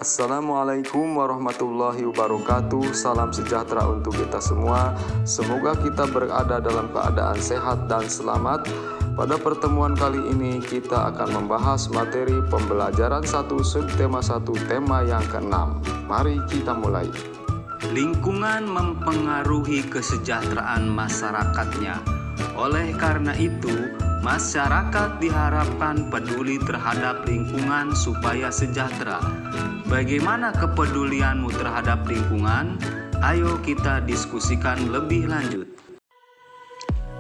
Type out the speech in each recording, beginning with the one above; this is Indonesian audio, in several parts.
Assalamualaikum warahmatullahi wabarakatuh. Salam sejahtera untuk kita semua. Semoga kita berada dalam keadaan sehat dan selamat. Pada pertemuan kali ini kita akan membahas materi pembelajaran 1 subtema 1 tema yang ke-6. Mari kita mulai. Lingkungan mempengaruhi kesejahteraan masyarakatnya. Oleh karena itu, masyarakat diharapkan peduli terhadap lingkungan supaya sejahtera. Bagaimana kepedulianmu terhadap lingkungan? Ayo kita diskusikan lebih lanjut.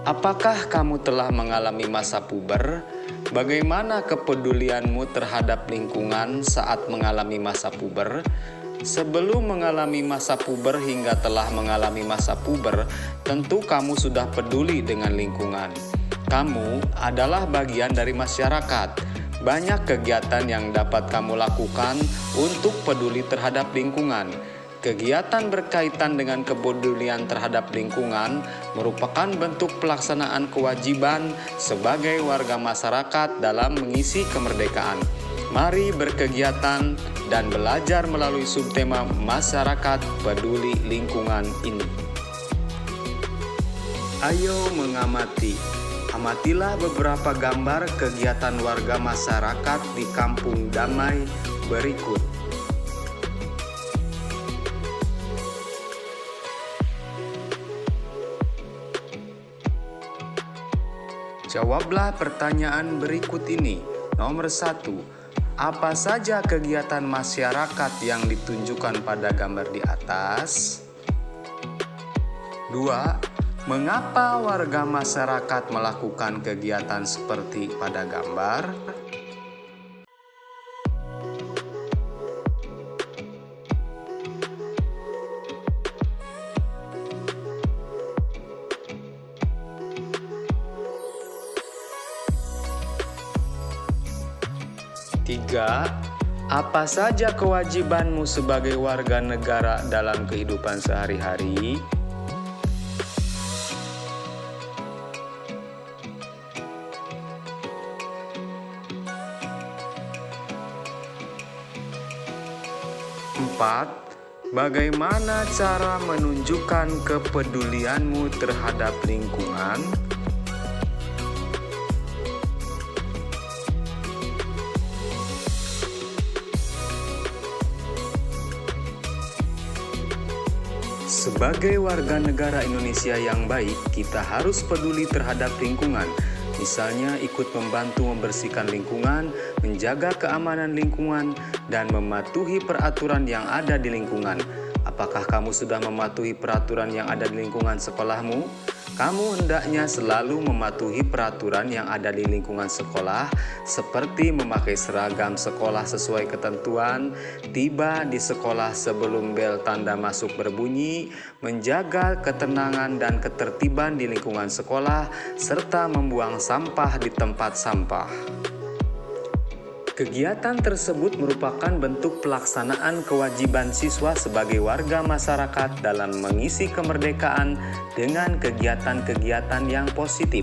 Apakah kamu telah mengalami masa puber? Bagaimana kepedulianmu terhadap lingkungan saat mengalami masa puber? Sebelum mengalami masa puber hingga telah mengalami masa puber, tentu kamu sudah peduli dengan lingkungan. Kamu adalah bagian dari masyarakat. Banyak kegiatan yang dapat kamu lakukan untuk peduli terhadap lingkungan. Kegiatan berkaitan dengan kepedulian terhadap lingkungan merupakan bentuk pelaksanaan kewajiban sebagai warga masyarakat dalam mengisi kemerdekaan. Mari berkegiatan dan belajar melalui subtema masyarakat peduli lingkungan ini. Ayo mengamati. Amatilah beberapa gambar kegiatan warga masyarakat di Kampung Damai berikut. Jawablah pertanyaan berikut ini. Nomor 1. Apa saja kegiatan masyarakat yang ditunjukkan pada gambar di atas? 2. Mengapa warga masyarakat melakukan kegiatan seperti pada gambar? Tiga, apa saja kewajibanmu sebagai warga negara dalam kehidupan sehari-hari? Empat, bagaimana cara menunjukkan kepedulianmu terhadap lingkungan? Sebagai warga negara Indonesia yang baik, kita harus peduli terhadap lingkungan. Misalnya ikut membantu membersihkan lingkungan, menjaga keamanan lingkungan, dan mematuhi peraturan yang ada di lingkungan. Apakah kamu sudah mematuhi peraturan yang ada di lingkungan sekolahmu? Kamu hendaknya selalu mematuhi peraturan yang ada di lingkungan sekolah, seperti memakai seragam sekolah sesuai ketentuan, tiba di sekolah sebelum bel tanda masuk berbunyi, menjaga ketenangan dan ketertiban di lingkungan sekolah, serta membuang sampah di tempat sampah. Kegiatan tersebut merupakan bentuk pelaksanaan kewajiban siswa sebagai warga masyarakat dalam mengisi kemerdekaan dengan kegiatan-kegiatan yang positif.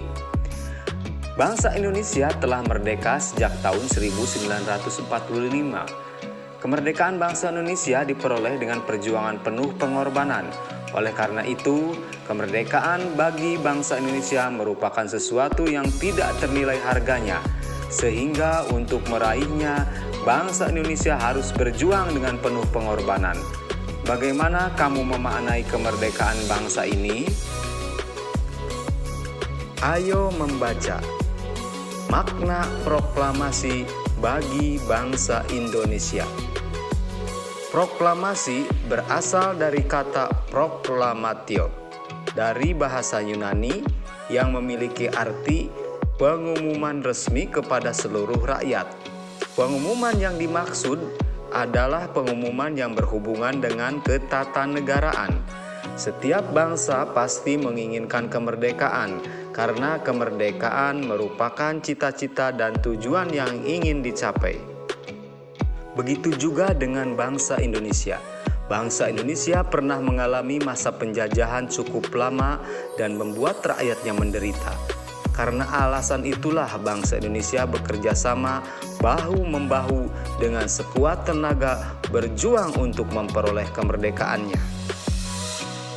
Bangsa Indonesia telah merdeka sejak tahun 1945. Kemerdekaan bangsa Indonesia diperoleh dengan perjuangan penuh pengorbanan. Oleh karena itu, kemerdekaan bagi bangsa Indonesia merupakan sesuatu yang tidak ternilai harganya. Sehingga untuk meraihnya, bangsa Indonesia harus berjuang dengan penuh pengorbanan. Bagaimana kamu memaknai kemerdekaan bangsa ini? Ayo membaca. Makna proklamasi bagi bangsa Indonesia. Proklamasi berasal dari kata proklamatio, dari bahasa Yunani yang memiliki arti pengumuman resmi kepada seluruh rakyat. Pengumuman yang dimaksud adalah pengumuman yang berhubungan dengan ketatanegaraan. Setiap bangsa pasti menginginkan kemerdekaan, karena kemerdekaan merupakan cita-cita dan tujuan yang ingin dicapai. Begitu juga dengan bangsa Indonesia. Bangsa Indonesia pernah mengalami masa penjajahan cukup lama dan membuat rakyatnya menderita. Karena alasan itulah bangsa Indonesia bekerja sama bahu-membahu dengan sekuat tenaga berjuang untuk memperoleh kemerdekaannya.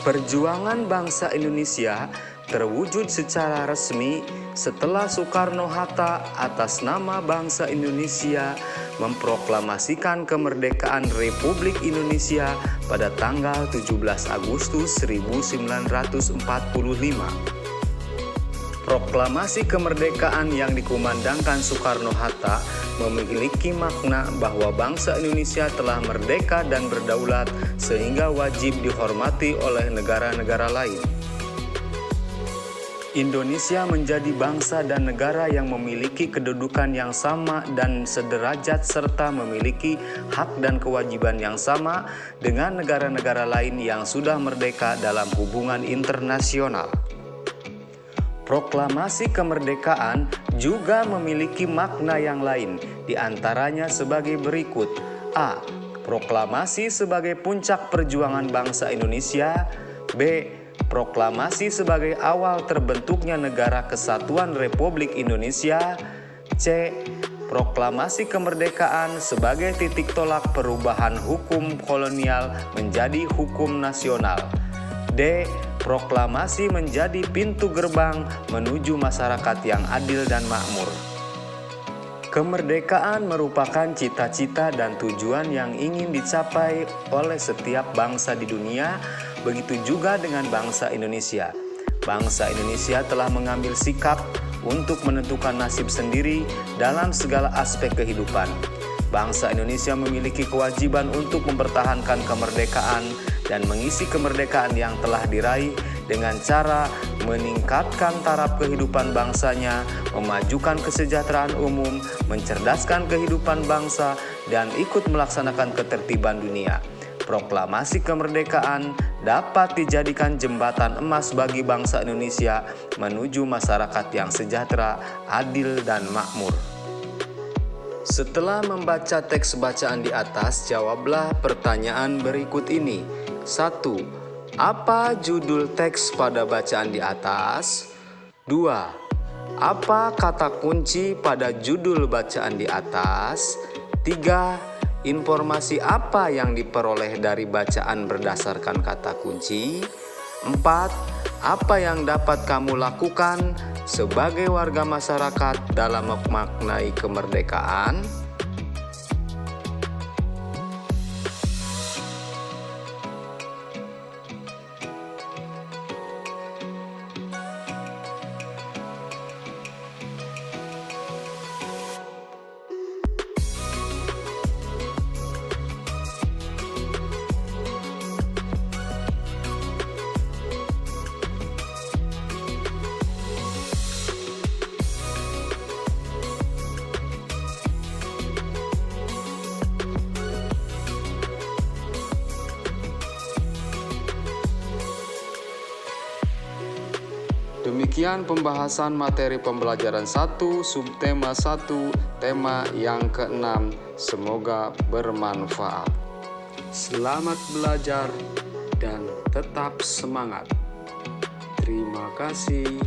Perjuangan bangsa Indonesia terwujud secara resmi setelah Soekarno-Hatta atas nama bangsa Indonesia memproklamasikan kemerdekaan Republik Indonesia pada tanggal 17 Agustus 1945. Proklamasi kemerdekaan yang dikumandangkan Soekarno-Hatta memiliki makna bahwa bangsa Indonesia telah merdeka dan berdaulat sehingga wajib dihormati oleh negara-negara lain. Indonesia menjadi bangsa dan negara yang memiliki kedudukan yang sama dan sederajat serta memiliki hak dan kewajiban yang sama dengan negara-negara lain yang sudah merdeka dalam hubungan internasional. Proklamasi kemerdekaan juga memiliki makna yang lain, di antaranya sebagai berikut. A. Proklamasi sebagai puncak perjuangan bangsa Indonesia. B. Proklamasi sebagai awal terbentuknya Negara Kesatuan Republik Indonesia. C. Proklamasi kemerdekaan sebagai titik tolak perubahan hukum kolonial menjadi hukum nasional. D. Proklamasi menjadi pintu gerbang menuju masyarakat yang adil dan makmur. Kemerdekaan merupakan cita-cita dan tujuan yang ingin dicapai oleh setiap bangsa di dunia, begitu juga dengan bangsa Indonesia. Bangsa Indonesia telah mengambil sikap untuk menentukan nasib sendiri dalam segala aspek kehidupan. Bangsa Indonesia memiliki kewajiban untuk mempertahankan kemerdekaan dan mengisi kemerdekaan yang telah diraih dengan cara meningkatkan taraf kehidupan bangsanya, memajukan kesejahteraan umum, mencerdaskan kehidupan bangsa, dan ikut melaksanakan ketertiban dunia. Proklamasi kemerdekaan dapat dijadikan jembatan emas bagi bangsa Indonesia menuju masyarakat yang sejahtera, adil, dan makmur. Setelah membaca teks bacaan di atas, jawablah pertanyaan berikut ini. 1. Apa judul teks pada bacaan di atas? 2. Apa kata kunci pada judul bacaan di atas? 3. Informasi apa yang diperoleh dari bacaan berdasarkan kata kunci? 4. Apa yang dapat kamu lakukan sebagai warga masyarakat dalam memaknai kemerdekaan? Demikian pembahasan materi pembelajaran 1, subtema 1, tema yang ke-6. Semoga bermanfaat. Selamat belajar dan tetap semangat. Terima kasih.